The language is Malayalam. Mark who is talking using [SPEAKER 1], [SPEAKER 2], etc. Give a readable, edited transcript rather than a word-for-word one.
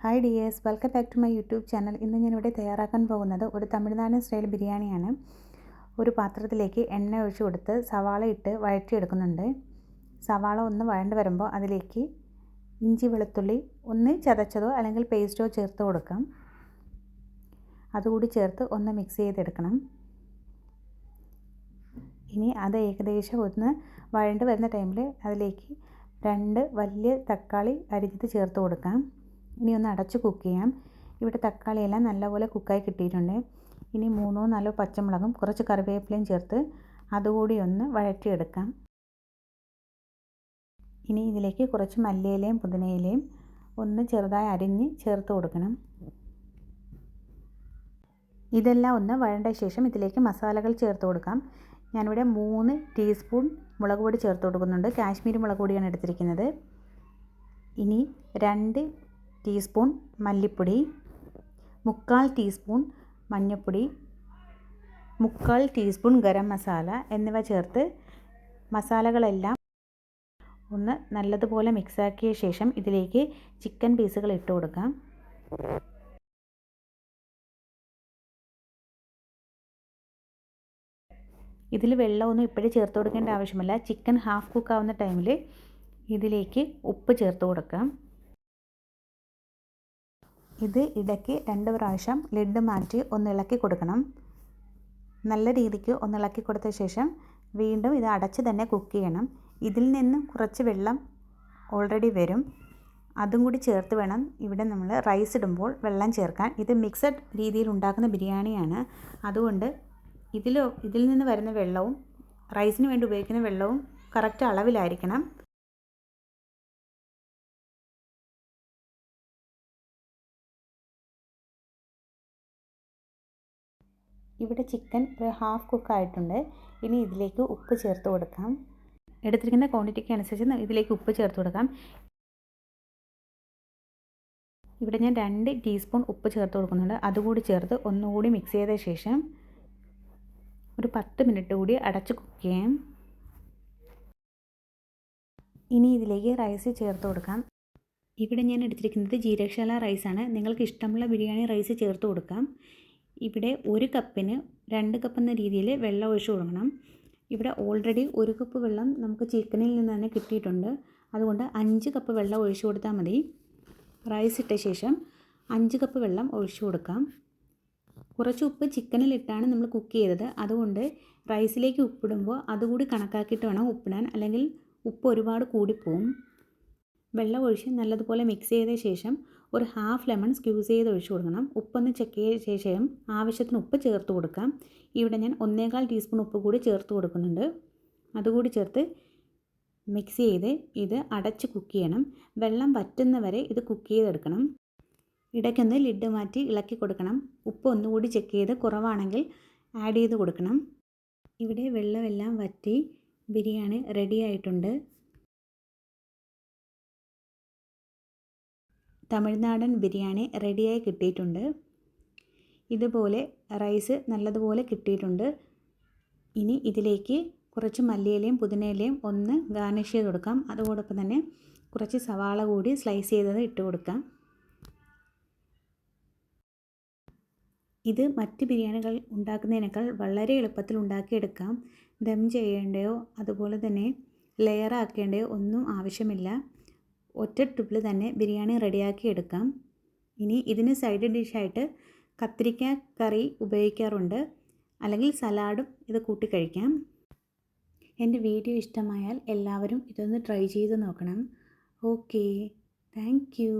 [SPEAKER 1] Hi dears, welcome back to my YouTube channel. ഇന്ന് ഞാനിവിടെ തയ്യാറാക്കാൻ പോകുന്നത് ഒരു തമിഴ്നാടൻ സ്റ്റൈൽ ബിരിയാണിയാണ്. ഒരു പാത്രത്തിലേക്ക് എണ്ണ ഒഴിച്ച് കൊടുത്ത് സവാള ഇട്ട് വഴറ്റിയെടുക്കുന്നുണ്ട്. സവാള ഒന്ന് വഴണ്ട് വരുമ്പോൾ അതിലേക്ക് ഇഞ്ചി വെളുത്തുള്ളി ഒന്ന് ചതച്ചതോ അല്ലെങ്കിൽ പേസ്റ്റോ ചേർത്ത് കൊടുക്കാം. അതുകൂടി ചേർത്ത് ഒന്ന് മിക്സ് ചെയ്തെടുക്കണം. ഇനി അത് ഏകദേശം ഒന്ന് വഴണ്ട് വരുന്ന ടൈമിൽ അതിലേക്ക് 2 വലിയ തക്കാളി അരിഞ്ഞത് ചേർത്ത് കൊടുക്കാം. ഇനി ഒന്ന് അടച്ച് കുക്ക് ചെയ്യാം. ഇവിടെ തക്കാളിയെല്ലാം നല്ലപോലെ കുക്കായി കിട്ടിയിട്ടുണ്ട്. ഇനി 3-4 പച്ചമുളകും കുറച്ച് കറിവേപ്പിലയും ചേർത്ത് അതുകൂടി ഒന്ന് വഴറ്റിയെടുക്കാം. ഇനി ഇതിലേക്ക് കുറച്ച് മല്ലിയിലയും പുതിനയിലയും ഒന്ന് ചെറുതായി അരിഞ്ഞ് ചേർത്ത് കൊടുക്കണം. ഇതെല്ലാം ഒന്ന് വഴണ്ട ശേഷം ഇതിലേക്ക് മസാലകൾ ചേർത്ത് കൊടുക്കാം. ഞാനിവിടെ 3 ടീസ്പൂൺ മുളക് പൊടി ചേർത്ത് കൊടുക്കുന്നുണ്ട്. കാശ്മീരി മുളക് പൊടിയാണ് എടുത്തിരിക്കുന്നത്. ഇനി 2 ടീസ്പൂൺ മല്ലിപ്പൊടി, 3/4 ടീസ്പൂൺ മഞ്ഞൾപ്പൊടി, 3/4 ടീസ്പൂൺ ഗരം മസാല എന്നിവ ചേർത്ത് മസാലകളെല്ലാം ഒന്ന് നല്ലതുപോലെ മിക്സാക്കിയ ശേഷം ഇതിലേക്ക് ചിക്കൻ പീസുകൾ ഇട്ട് കൊടുക്കാം. ഇതിൽ വെള്ളമൊന്നും ഇപ്പോഴും ചേർത്ത് കൊടുക്കേണ്ട ആവശ്യമില്ല. ചിക്കൻ ഹാഫ് കുക്ക് ആവുന്ന ടൈമിൽ ഇതിലേക്ക് ഉപ്പ് ചേർത്ത് കൊടുക്കാം. ഇത് ഇടയ്ക്ക് 2 പ്രാവശ്യം ലിഡ് മാറ്റി ഒന്ന് ഇളക്കി കൊടുക്കണം. നല്ല രീതിക്ക് ഒന്ന് ഇളക്കി കൊടുത്ത ശേഷം വീണ്ടും ഇത് അടച്ച് തന്നെ കുക്ക് ചെയ്യണം. ഇതിൽ നിന്ന് കുറച്ച് വെള്ളം ഓൾറെഡി വരും. അതും കൂടി ചേർത്ത് വേണം ഇവിടെ നമ്മൾ റൈസ് ഇടുമ്പോൾ വെള്ളം ചേർക്കാൻ. ഇത് മിക്സഡ് രീതിയിൽ ഉണ്ടാക്കുന്ന ബിരിയാണിയാണ്. അതുകൊണ്ട് ഇതിൽ നിന്ന് വരുന്ന വെള്ളവും റൈസിന് വേണ്ടി ഉപയോഗിക്കുന്ന വെള്ളവും കറക്റ്റ് അളവിലായിരിക്കണം. ഇവിടെ ചിക്കൻ ഒരു ഹാഫ് കുക്ക് ആയിട്ടുണ്ട്. ഇനി ഇതിലേക്ക് ഉപ്പ് ചേർത്ത് കൊടുക്കാം. എടുത്തിരിക്കുന്ന ക്വാണ്ടിറ്റിക്ക് അനുസരിച്ച് ഇതിലേക്ക് ഉപ്പ് ചേർത്ത് കൊടുക്കാം. ഇവിടെ ഞാൻ 2 ടീസ്പൂൺ ഉപ്പ് ചേർത്ത് കൊടുക്കുന്നുണ്ട്. അതുകൂടി ചേർത്ത് ഒന്നുകൂടി മിക്സ് ചെയ്ത ശേഷം ഒരു 10 മിനിറ്റ് കൂടി അടച്ച് കുക്ക് ചെയ്യാം. ഇനി ഇതിലേക്ക് റൈസ് ചേർത്ത് കൊടുക്കാം. ഇവിടെ ഞാൻ എടുത്തിരിക്കുന്നത് ജീരകശാല റൈസാണ്. നിങ്ങൾക്ക് ഇഷ്ടമുള്ള ബിരിയാണി റൈസ് ചേർത്ത് കൊടുക്കാം. ഇവിടെ 1 കപ്പിന് 2 കപ്പ് എന്ന രീതിയിൽ വെള്ളം ഒഴിച്ച് കൊടുക്കണം. ഇവിടെ ഓൾറെഡി 1 കപ്പ് വെള്ളം നമുക്ക് ചിക്കനിൽ നിന്ന് തന്നെ കിട്ടിയിട്ടുണ്ട്. അതുകൊണ്ട് 5 കപ്പ് വെള്ളം ഒഴിച്ച് കൊടുത്താൽ മതി. റൈസ് ഇട്ട ശേഷം 5 കപ്പ് വെള്ളം ഒഴിച്ച് കൊടുക്കാം. കുറച്ച് ഉപ്പ് ചിക്കനിലിട്ടാണ് നമ്മൾ കുക്ക് ചെയ്തത്. അതുകൊണ്ട് റൈസിലേക്ക് ഉപ്പിടുമ്പോൾ അതുകൂടി കണക്കാക്കിയിട്ട് വേണം ഉപ്പിടാൻ, അല്ലെങ്കിൽ ഉപ്പ് ഒരുപാട് കൂടിപ്പോവും. വെള്ളം ഒഴിച്ച് നല്ലതുപോലെ മിക്സ് ചെയ്ത ശേഷം ഒരു ഹാഫ് ലെമൺ സ്ക്യൂസ് ചെയ്ത് ഒഴിച്ച് കൊടുക്കണം. ഉപ്പൊന്ന് ചെക്ക് ചെയ്ത ശേഷം ആവശ്യത്തിന് ഉപ്പ് ചേർത്ത് കൊടുക്കാം. ഇവിടെ ഞാൻ 1/4 ടീസ്പൂൺ ഉപ്പ് കൂടി ചേർത്ത് കൊടുക്കുന്നുണ്ട്. അതുകൂടി ചേർത്ത് മിക്സ് ചെയ്ത് ഇത് അടച്ച് കുക്ക് ചെയ്യണം. വെള്ളം വറ്റുന്നവരെ ഇത് കുക്ക് ചെയ്തെടുക്കണം. ഇടയ്ക്കൊന്ന് ലിഡ് മാറ്റി ഇളക്കി കൊടുക്കണം. ഉപ്പ് ഒന്നുകൂടി ചെക്ക് ചെയ്ത് കുറവാണെങ്കിൽ ആഡ് ചെയ്ത് കൊടുക്കണം. ഇവിടെ വെള്ളമെല്ലാം വറ്റി ബിരിയാണി റെഡി ആയിട്ടുണ്ട്. തമിഴ്നാടൻ ബിരിയാണി റെഡിയായി കിട്ടിയിട്ടുണ്ട്. ഇതുപോലെ റൈസ് നല്ലതുപോലെ കിട്ടിയിട്ടുണ്ട്. ഇനി ഇതിലേക്ക് കുറച്ച് മല്ലിയിലയും പുതിനയിലയും ഒന്ന് ഗാർണിഷ് ചെയ്ത് കൊടുക്കാം. അതോടൊപ്പം തന്നെ കുറച്ച് സവാള കൂടി സ്ലൈസ് ചെയ്തത് ഇട്ട് കൊടുക്കാം. ഇത് മറ്റ് ബിരിയാണികൾ ഉണ്ടാക്കുന്നതിനേക്കാൾ വളരെ എളുപ്പത്തിൽ ഉണ്ടാക്കിയെടുക്കാം. ദം ചെയ്യേണ്ടയോ അതുപോലെ തന്നെ ലെയർ ആക്കേണ്ടയോ ഒന്നും ആവശ്യമില്ല. ഒറ്റ ട്രിപ്പിൽ തന്നെ ബിരിയാണി റെഡിയാക്കി എടുക്കാം. ഇനി ഇതിന് സൈഡ് ഡിഷായിട്ട് കത്തിരിക്ക കറി ഉപയോഗിക്കാറുണ്ട്, അല്ലെങ്കിൽ സലാഡും ഇത് കൂട്ടി കഴിക്കാം. എൻ്റെ വീഡിയോ ഇഷ്ടമായാൽ എല്ലാവരും ഇതൊന്ന് ട്രൈ ചെയ്ത് നോക്കണം. Okay, thank you.